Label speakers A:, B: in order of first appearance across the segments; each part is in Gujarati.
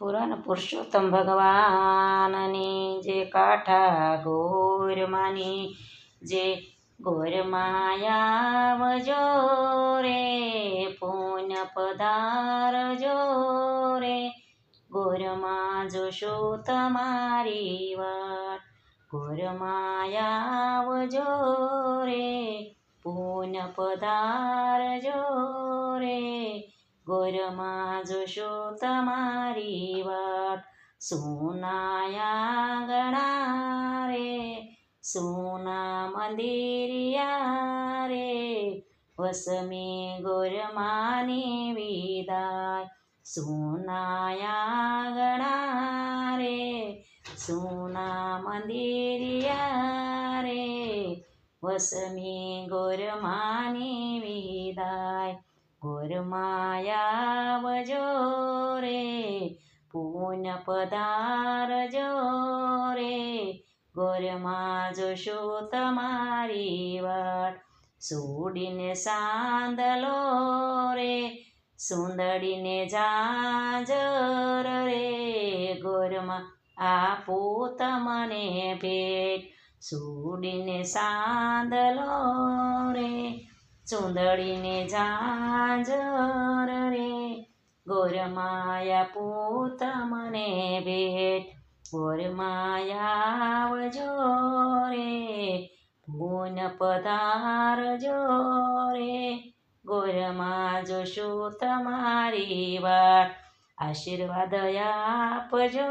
A: પુરાણ પુરુષોત્તમ ભગવાનની જે કાઠા ગોરમાની જે ગોરમાયાવજો રે પુણ્ય પધારજો રે ગોરમાં જોશું તમારી વાત ગોરમાયાવજો રે પુણ્ય પધારજો રે ગોરમાં જોશું તમારી વાત સોનાયા ગણા રે સોના મંદિરિયા રે વસમી ગોરમાની વિદાય સોનાયા ગણા રે સોના મંદિરિયા રે વસમી ગોરમાની વિદાય ગોરમાયાવજો રે પુણ્ય પધારજો રે ગોરમાં જોશું તમારી વાટ સોડીને સાંદલો રે સુંદડીને ઝાંઝર રે ગોરમાં આપું તમને ભેટ સોડીને સાંદલો રે સુંદડીને ઝાંઝર રે ગોરમાયા પૂત મને ભેટ ગોરમાયાવજો રે પુણ્ય પધારજો રે ગોરમાં જોશું તમારી વાત આશીર્વાદ આપજો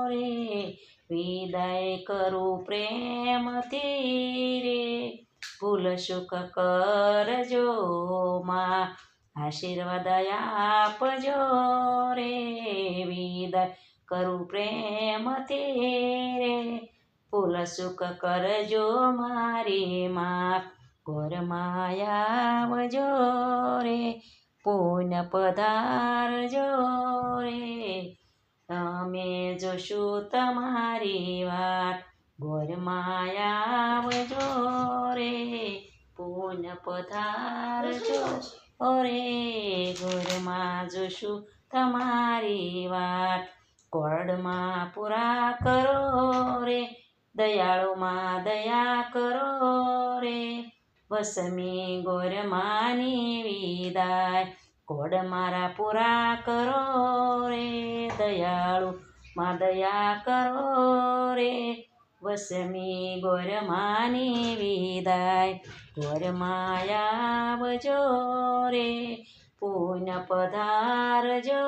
A: રે વિદાય કરું પ્રેમથી રે ભૂલ સુખ કરજો માં આશીર્વાદ આપજો રે વિદાય કરું પ્રેમથી રે ભૂલ સુખ કરજો મારી માં ગોરમાયાવજો રે પુણ્ય પધારજો રે અમે જોશું તમારી વાત ગોરમાયાવજો રે પુણ્ય પધારજો રે ગોરમાં જોશું તમારી વાત કોરડમાં પૂરા કરો રે દયાળુમાં દયા કરો રે વસમી ગોરમાની વિદાય કોડ મારા પૂરા કરો રે દયાળુમાં દયા કરો રે વસમી ગોરમાની વિદાય ગોરમાયાવજો રે પુણ્ય પધારજો